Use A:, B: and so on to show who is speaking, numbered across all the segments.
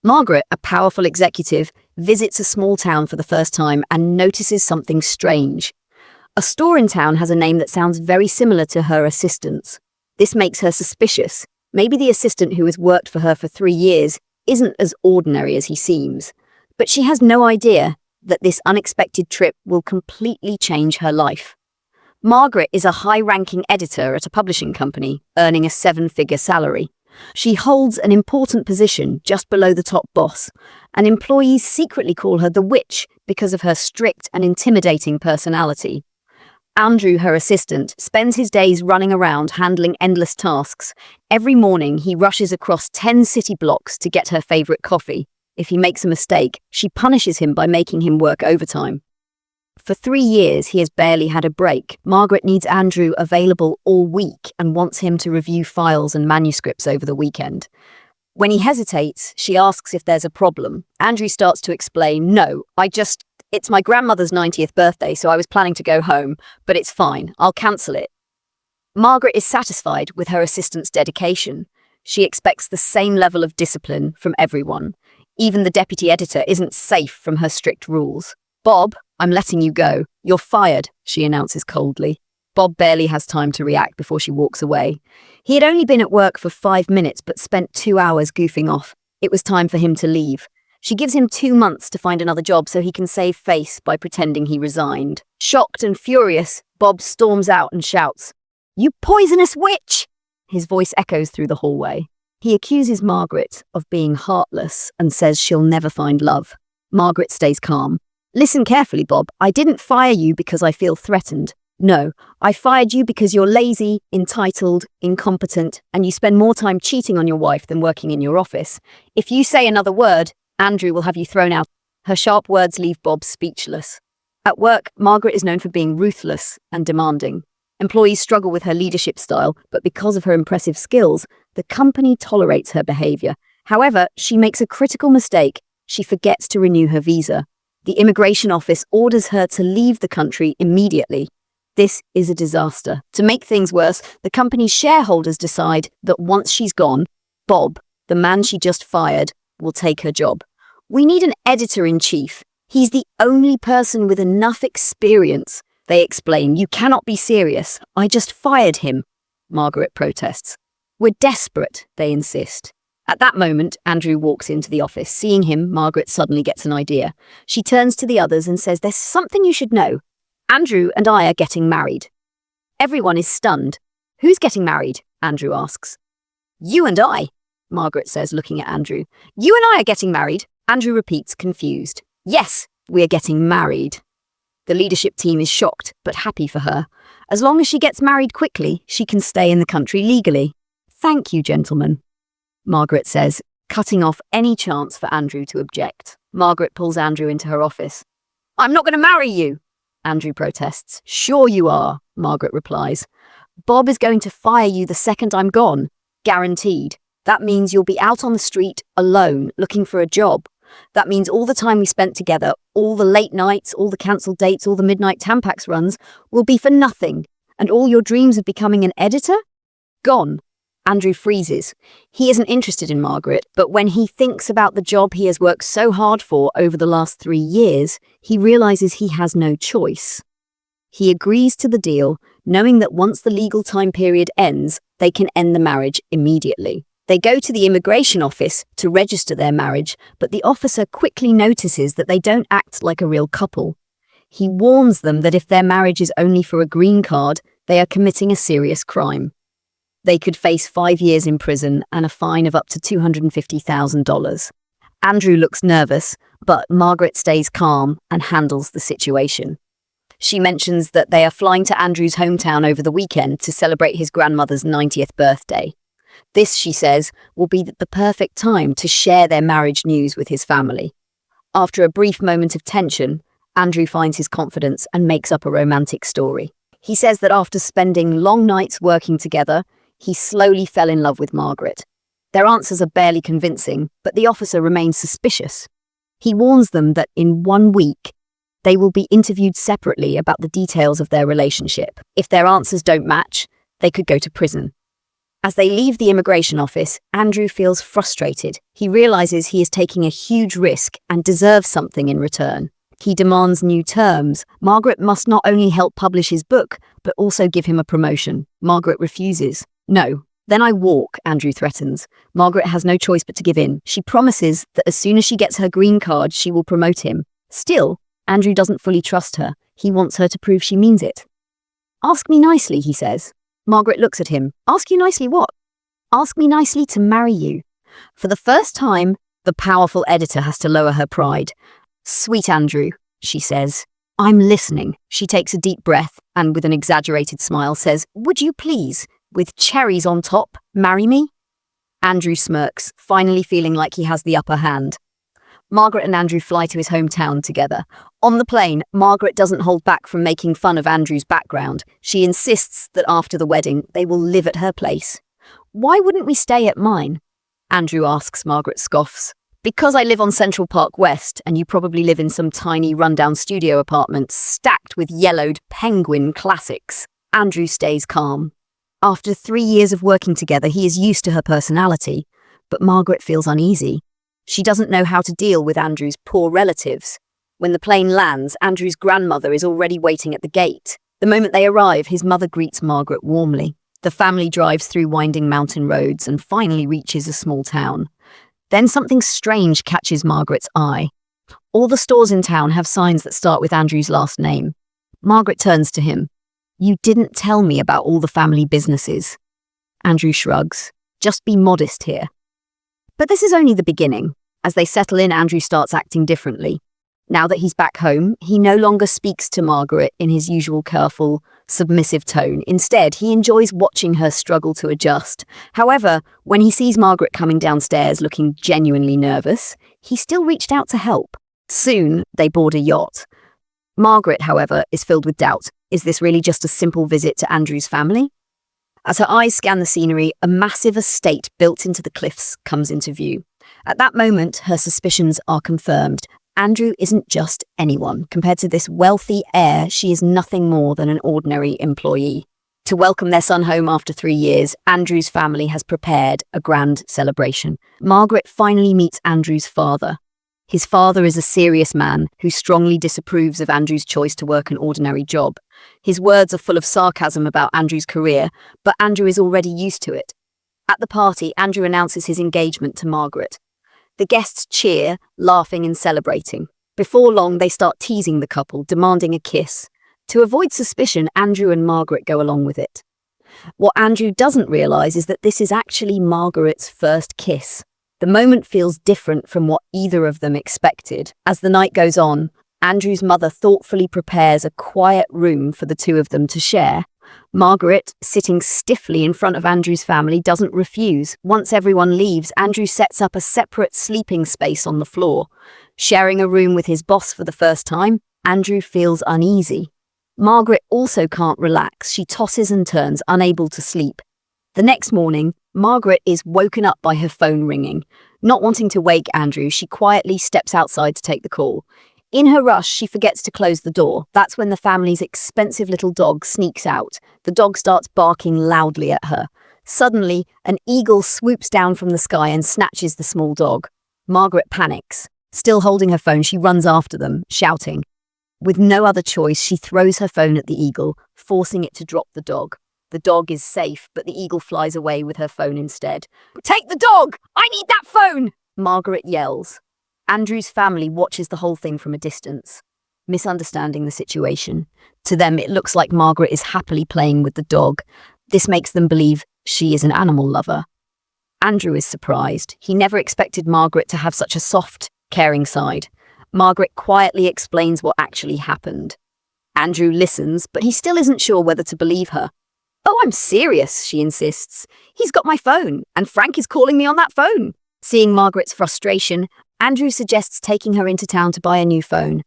A: Margaret, a powerful executive, visits a small town for the first time and notices something strange. A store in town has a name that sounds very similar to her assistant's. This makes her suspicious. Maybe the assistant who has worked for her for 3 years isn't as ordinary as he seems. But she has no idea that this unexpected trip will completely change her life. Margaret is a high-ranking editor at a publishing company, earning a 7-figure salary. She holds an important position just below the top boss, and employees secretly call her the witch because of her strict and intimidating personality. Andrew, her assistant, spends his days running around handling endless tasks. Every morning, he rushes across 10 city blocks to get her favorite coffee. If he makes a mistake, she punishes him by making him work overtime. For 3 years, he has barely had a break. Margaret needs Andrew available all week and wants him to review files and manuscripts over the weekend. When he hesitates, she asks if there's a problem. Andrew starts to explain, "No, it's my grandmother's 90th birthday, so I was planning to go home, but it's fine, I'll cancel it." Margaret is satisfied with her assistant's dedication. She expects the same level of discipline from everyone. Even the deputy editor isn't safe from her strict rules. "Bob, I'm letting you go. You're fired," she announces coldly. Bob barely has time to react before she walks away. He had only been at work for 5 minutes but spent 2 hours goofing off. It was time for him to leave. She gives him 2 months to find another job so he can save face by pretending he resigned. Shocked and furious, Bob storms out and shouts, "You poisonous witch!" His voice echoes through the hallway. He accuses Margaret of being heartless and says she'll never find love. Margaret stays calm. "Listen carefully, Bob. I didn't fire you because I feel threatened. No, I fired you because you're lazy, entitled, incompetent, and you spend more time cheating on your wife than working in your office. If you say another word, Andrew will have you thrown out." Her sharp words leave Bob speechless. At work, Margaret is known for being ruthless and demanding. Employees struggle with her leadership style, but because of her impressive skills, the company tolerates her behavior. However, she makes a critical mistake. She forgets to renew her visa. The immigration office orders her to leave the country immediately. This is a disaster. To make things worse, the company's shareholders decide that once she's gone, Bob, the man she just fired, will take her job. "We need an editor-in-chief. He's the only person with enough experience," they explain. "You cannot be serious. I just fired him," Margaret protests. "We're desperate," they insist. At that moment, Andrew walks into the office. Seeing him, Margaret suddenly gets an idea. She turns to the others and says, "There's something you should know. Andrew and I are getting married." Everyone is stunned. "Who's getting married?" Andrew asks. "You and I," Margaret says, looking at Andrew. "You and I are getting married," Andrew repeats, confused. "Yes, we are getting married." The leadership team is shocked, but happy for her. As long as she gets married quickly, she can stay in the country legally. "Thank you, gentlemen," Margaret says, cutting off any chance for Andrew to object. Margaret pulls Andrew into her office. "I'm not going to marry you," Andrew protests. "Sure you are," Margaret replies. "Bob is going to fire you the second I'm gone. Guaranteed. That means you'll be out on the street alone, looking for a job. That means all the time we spent together, all the late nights, all the cancelled dates, all the midnight Tampax runs, will be for nothing. And all your dreams of becoming an editor? Gone." Andrew freezes. He isn't interested in Margaret, but when he thinks about the job he has worked so hard for over the last 3 years, he realizes he has no choice. He agrees to the deal, knowing that once the legal time period ends, they can end the marriage immediately. They go to the immigration office to register their marriage, but the officer quickly notices that they don't act like a real couple. He warns them that if their marriage is only for a green card, they are committing a serious crime. They could face 5 years in prison and a fine of up to $250,000. Andrew looks nervous, but Margaret stays calm and handles the situation. She mentions that they are flying to Andrew's hometown over the weekend to celebrate his grandmother's 90th birthday. This, she says, will be the perfect time to share their marriage news with his family. After a brief moment of tension, Andrew finds his confidence and makes up a romantic story. He says that after spending long nights working together, he slowly fell in love with Margaret. Their answers are barely convincing, but the officer remains suspicious. He warns them that in 1 week, they will be interviewed separately about the details of their relationship. If their answers don't match, they could go to prison. As they leave the immigration office, Andrew feels frustrated. He realizes he is taking a huge risk and deserves something in return. He demands new terms. Margaret must not only help publish his book, but also give him a promotion. Margaret refuses. No. Then I walk, Andrew threatens. Margaret has no choice but to give in. She promises that as soon as she gets her green card, she will promote him. Still, Andrew doesn't fully trust her. He wants her to prove she means it. Ask me nicely, he says. Margaret looks at him. Ask you nicely what? Ask me nicely to marry you. For the first time, the powerful editor has to lower her pride. Sweet Andrew, she says. I'm listening. She takes a deep breath and with an exaggerated smile says, would you please, with cherries on top, marry me? Andrew smirks, finally feeling like he has the upper hand. Margaret and Andrew fly to his hometown together. On the plane, Margaret doesn't hold back from making fun of Andrew's background. She insists that after the wedding, they will live at her place. Why wouldn't we stay at mine? Andrew asks. Margaret scoffs. Because I live on Central Park West, and you probably live in some tiny rundown studio apartment stacked with yellowed penguin classics. Andrew stays calm. After 3 years of working together, he is used to her personality, but Margaret feels uneasy. She doesn't know how to deal with Andrew's poor relatives. When the plane lands, Andrew's grandmother is already waiting at the gate. The moment they arrive, his mother greets Margaret warmly. The family drives through winding mountain roads and finally reaches a small town. Then something strange catches Margaret's eye. All the stores in town have signs that start with Andrew's last name. Margaret turns to him. You didn't tell me about all the family businesses. Andrew shrugs. Just be modest here. But this is only the beginning. As they settle in, Andrew starts acting differently. Now that he's back home, he no longer speaks to Margaret in his usual careful, submissive tone. Instead, he enjoys watching her struggle to adjust. However, when he sees Margaret coming downstairs looking genuinely nervous, he still reached out to help. Soon, they board a yacht. Margaret, however, is filled with doubt. Is this really just a simple visit to Andrew's family? As her eyes scan the scenery, a massive estate built into the cliffs comes into view. At that moment, her suspicions are confirmed. Andrew isn't just anyone. Compared to this wealthy heir, she is nothing more than an ordinary employee. To welcome their son home after 3 years, Andrew's family has prepared a grand celebration. Margaret finally meets Andrew's father. His father is a serious man who strongly disapproves of Andrew's choice to work an ordinary job. His words are full of sarcasm about Andrew's career, but Andrew is already used to it. At the party, Andrew announces his engagement to Margaret. The guests cheer, laughing and celebrating. Before long, they start teasing the couple, demanding a kiss. To avoid suspicion, Andrew and Margaret go along with it. What Andrew doesn't realise is that this is actually Margaret's first kiss. The moment feels different from what either of them expected. As the night goes on, Andrew's mother thoughtfully prepares a quiet room for the two of them to share. Margaret, sitting stiffly in front of Andrew's family, doesn't refuse. Once everyone leaves, Andrew sets up a separate sleeping space on the floor. Sharing a room with his boss for the first time, Andrew feels uneasy. Margaret also can't relax. She tosses and turns, unable to sleep. The next morning, Margaret is woken up by her phone ringing. Not wanting to wake Andrew, she quietly steps outside to take the call. In her rush, she forgets to close the door. That's when the family's expensive little dog sneaks out. The dog starts barking loudly at her. Suddenly, an eagle swoops down from the sky and snatches the small dog. Margaret panics. Still holding her phone, she runs after them, shouting. With no other choice, she throws her phone at the eagle, forcing it to drop the dog. The dog is safe, but the eagle flies away with her phone instead. Take the dog! I need that phone! Margaret yells. Andrew's family watches the whole thing from a distance, misunderstanding the situation. To them, it looks like Margaret is happily playing with the dog. This makes them believe she is an animal lover. Andrew is surprised. He never expected Margaret to have such a soft, caring side. Margaret quietly explains what actually happened. Andrew listens, but he still isn't sure whether to believe her. Oh, I'm serious, she insists. He's got my phone, and Frank is calling me on that phone. Seeing Margaret's frustration, Andrew suggests taking her into town to buy a new phone.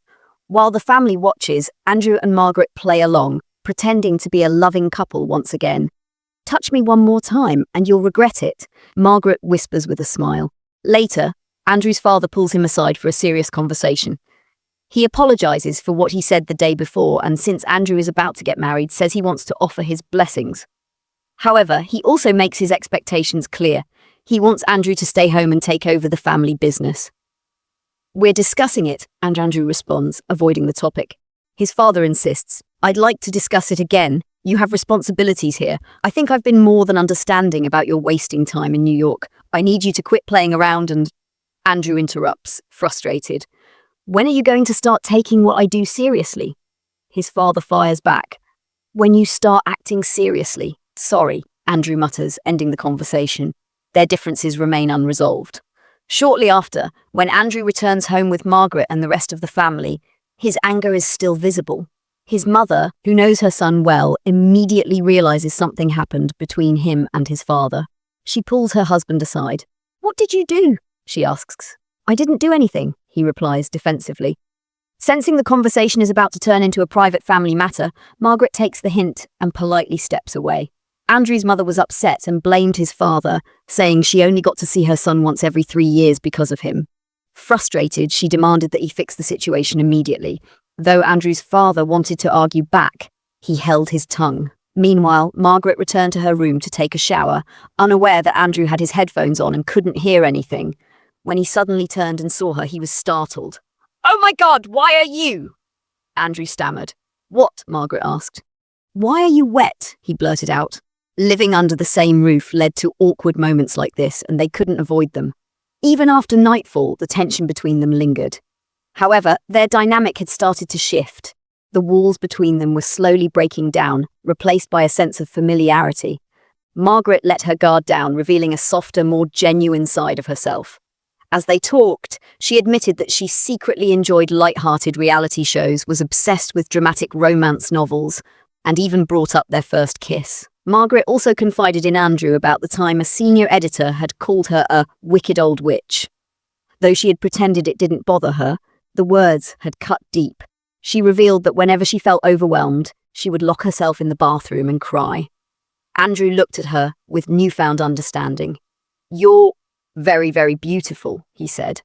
A: While the family watches, Andrew and Margaret play along, pretending to be a loving couple once again. Touch me one more time, and you'll regret it, Margaret whispers with a smile. Later, Andrew's father pulls him aside for a serious conversation. He apologizes for what he said the day before, and since Andrew is about to get married, says he wants to offer his blessings. However, he also makes his expectations clear. He wants Andrew to stay home and take over the family business. "We're discussing it," and Andrew responds, avoiding the topic. His father insists, "I'd like to discuss it again. You have responsibilities here. I think I've been more than understanding about your wasting time in New York. I need you to quit playing around and—" Andrew interrupts, frustrated. "When are you going to start taking what I do seriously?" His father fires back. "When you start acting seriously." "Sorry," Andrew mutters, ending the conversation. Their differences remain unresolved. Shortly after, when Andrew returns home with Margaret and the rest of the family, his anger is still visible. His mother, who knows her son well, immediately realizes something happened between him and his father. She pulls her husband aside. "What did you do?" she asks. "I didn't do anything," he replies defensively. Sensing the conversation is about to turn into a private family matter, Margaret takes the hint and politely steps away. Andrew's mother was upset and blamed his father, saying she only got to see her son once every 3 years because of him. Frustrated, she demanded that he fix the situation immediately. Though Andrew's father wanted to argue back, he held his tongue. Meanwhile, Margaret returned to her room to take a shower, unaware that Andrew had his headphones on and couldn't hear anything. When he suddenly turned and saw her, he was startled. "Oh my God, why are you?" Andrew stammered. "What?" Margaret asked. "Why are you wet?" he blurted out. Living under the same roof led to awkward moments like this, and they couldn't avoid them. Even after nightfall, the tension between them lingered. However, their dynamic had started to shift. The walls between them were slowly breaking down, replaced by a sense of familiarity. Margaret let her guard down, revealing a softer, more genuine side of herself. As they talked, she admitted that she secretly enjoyed light-hearted reality shows, was obsessed with dramatic romance novels, and even brought up their first kiss. Margaret also confided in Andrew about the time a senior editor had called her a wicked old witch. Though she had pretended it didn't bother her, the words had cut deep. She revealed that whenever she felt overwhelmed, she would lock herself in the bathroom and cry. Andrew looked at her with newfound understanding. "You're very, very beautiful," he said.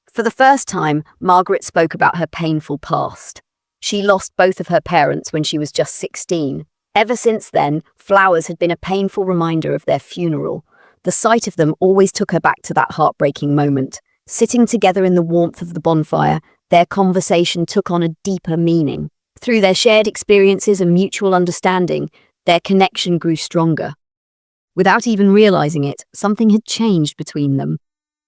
A: For the first time, Margaret spoke about her painful past. She lost both of her parents when she was just 16. Ever since then, flowers had been a painful reminder of their funeral. The sight of them always took her back to that heartbreaking moment. Sitting together in the warmth of the bonfire, their conversation took on a deeper meaning. Through their shared experiences and mutual understanding, their connection grew stronger. Without even realizing it, something had changed between them.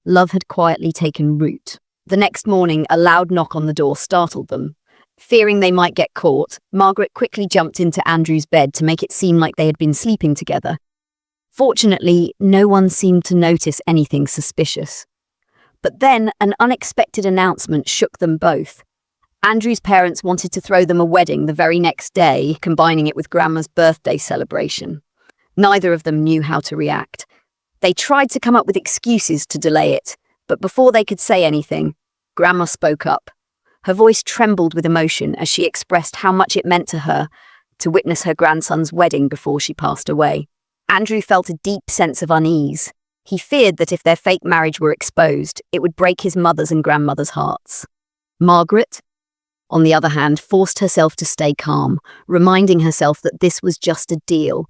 A: Love had quietly taken root. The next morning, a loud knock on the door startled them. Fearing they might get caught, Margaret quickly jumped into Andrew's bed to make it seem like they had been sleeping together. Fortunately, no one seemed to notice anything suspicious. But then an unexpected announcement shook them both. Andrew's parents wanted to throw them a wedding the very next day, combining it with Grandma's birthday celebration. Neither of them knew how to react. They tried to come up with excuses to delay it, but before they could say anything, Grandma spoke up. Her voice trembled with emotion as she expressed how much it meant to her to witness her grandson's wedding before she passed away. Andrew felt a deep sense of unease. He feared that if their fake marriage were exposed, it would break his mother's and grandmother's hearts. Margaret, on the other hand, forced herself to stay calm, reminding herself that this was just a deal.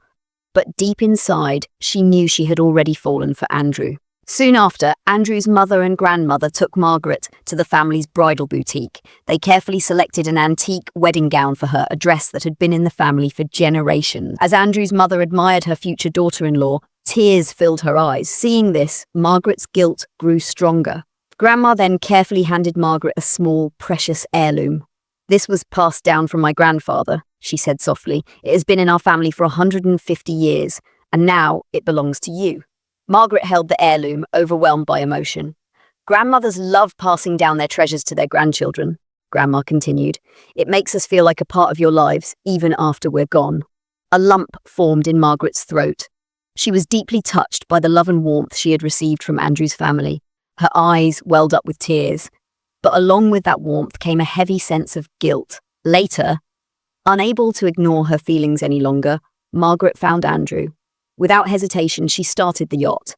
A: But deep inside, she knew she had already fallen for Andrew. Soon after, Andrew's mother and grandmother took Margaret to the family's bridal boutique. They carefully selected an antique wedding gown for her, a dress that had been in the family for generations. As Andrew's mother admired her future daughter-in-law, tears filled her eyes. Seeing this, Margaret's guilt grew stronger. Grandma then carefully handed Margaret a small, precious heirloom. "This was passed down from my grandfather," she said softly. "It has been in our family for 150 years, and now it belongs to you." Margaret held the heirloom, overwhelmed by emotion. "Grandmothers love passing down their treasures to their grandchildren," Grandma continued. "It makes us feel like a part of your lives, even after we're gone." A lump formed in Margaret's throat. She was deeply touched by the love and warmth she had received from Andrew's family. Her eyes welled up with tears, but along with that warmth came a heavy sense of guilt. Later, unable to ignore her feelings any longer, Margaret found Andrew. Without hesitation, she started the yacht.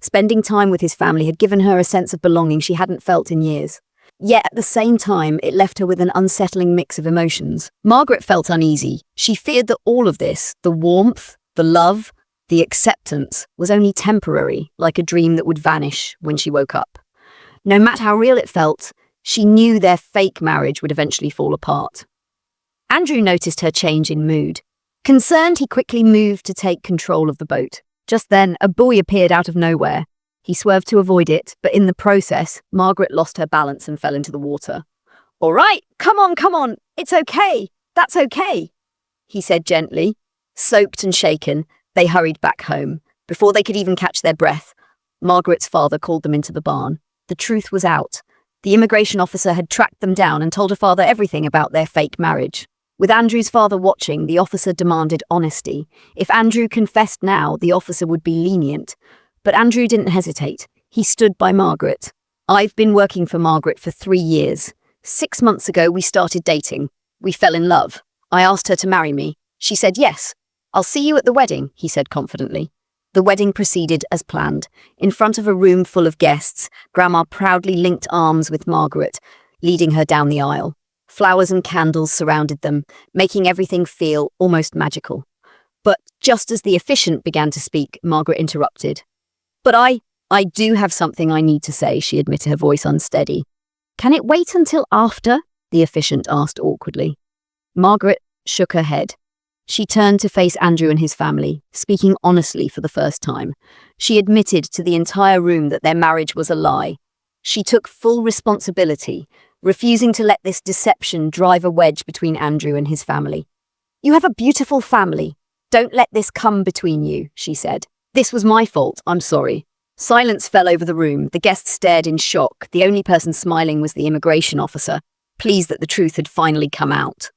A: Spending time with his family had given her a sense of belonging she hadn't felt in years. Yet at the same time, it left her with an unsettling mix of emotions. Margaret felt uneasy. She feared that all of this, the warmth, the love, The acceptance was only temporary, like a dream that would vanish when she woke up. No matter how real it felt, she knew their fake marriage would eventually fall apart. Andrew noticed her change in mood. Concerned, he quickly moved to take control of the boat. Just then, a buoy appeared out of nowhere. He swerved to avoid it, but in the process, Margaret lost her balance and fell into the water. "All right, come on, it's okay, that's okay," he said gently. Soaked and shaken, they hurried back home. Before they could even catch their breath, Margaret's father called them into the barn. The truth was out. The immigration officer had tracked them down and told her father everything about their fake marriage. With Andrew's father watching, the officer demanded honesty. If Andrew confessed now, the officer would be lenient. But Andrew didn't hesitate. He stood by Margaret. "I've been working for Margaret for 3 years. 6 months ago, we started dating. We fell in love. I asked her to marry me. She said yes. I'll see you at the wedding," he said confidently. The wedding proceeded as planned. In front of a room full of guests, Grandma proudly linked arms with Margaret, leading her down the aisle. Flowers and candles surrounded them, making everything feel almost magical. But just as the officiant began to speak, Margaret interrupted. "But I do have something I need to say," she admitted, her voice unsteady. "Can it wait until after?" the officiant asked awkwardly. Margaret shook her head. She turned to face Andrew and his family, speaking honestly for the first time. She admitted to the entire room that their marriage was a lie. She took full responsibility, refusing to let this deception drive a wedge between Andrew and his family. "You have a beautiful family. Don't let this come between you," she said. "This was my fault, I'm sorry." Silence fell over the room. The guests stared in shock. The only person smiling was the immigration officer, pleased that the truth had finally come out.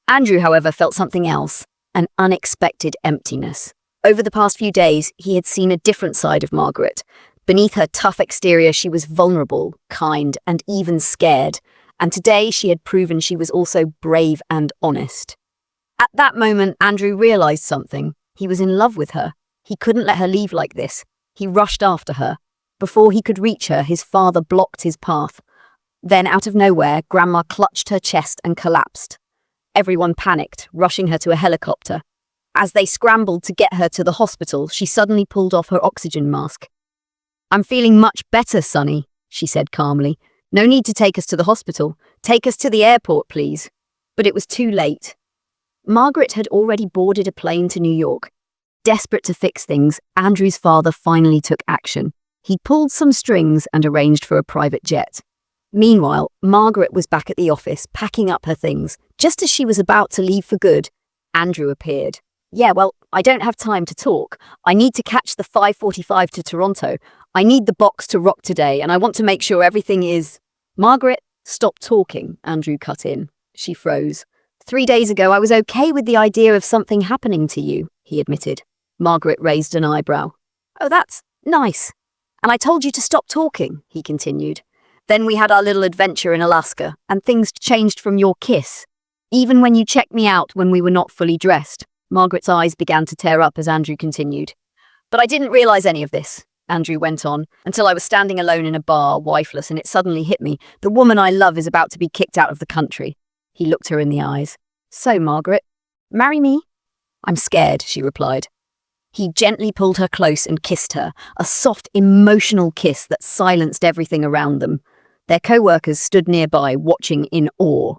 A: Andrew, however, felt something else, an unexpected emptiness. Over the past few days, he had seen a different side of Margaret. Beneath her tough exterior, she was vulnerable, kind, and even scared. And today, she had proven she was also brave and honest. At that moment, Andrew realized something. He was in love with her. He couldn't let her leave like this. He rushed after her. Before he could reach her, his father blocked his path. Then, out of nowhere, Grandma clutched her chest and collapsed. Everyone panicked, rushing her to a helicopter. As they scrambled to get her to the hospital, she suddenly pulled off her oxygen mask. "I'm feeling much better, Sonny," she said calmly. "No need to take us to the hospital. Take us to the airport, please." But it was too late. Margaret had already boarded a plane to New York. Desperate to fix things, Andrew's father finally took action. He pulled some strings and arranged for a private jet. Meanwhile, Margaret was back at the office, packing up her things. Just as she was about to leave for good, Andrew appeared. "Yeah, well, I don't have time to talk. I need to catch the 5:45 to Toronto. I need the box to rock today, and I want to make sure everything is—" "Margaret, stop talking," Andrew cut in. She froze. "3 days ago, I was okay with the idea of something happening to you," he admitted. Margaret raised an eyebrow. "Oh, that's nice. And I told you to stop talking," he continued. "Then we had our little adventure in Alaska, and things changed from your kiss. Even when you checked me out when we were not fully dressed." Margaret's eyes began to tear up as Andrew continued. "But I didn't realize any of this," Andrew went on, "until I was standing alone in a bar, wifeless, and it suddenly hit me. The woman I love is about to be kicked out of the country." He looked her in the eyes. "So, Margaret, marry me?" "I'm scared," she replied. He gently pulled her close and kissed her, a soft, emotional kiss that silenced everything around them. Their co-workers stood nearby, watching in awe.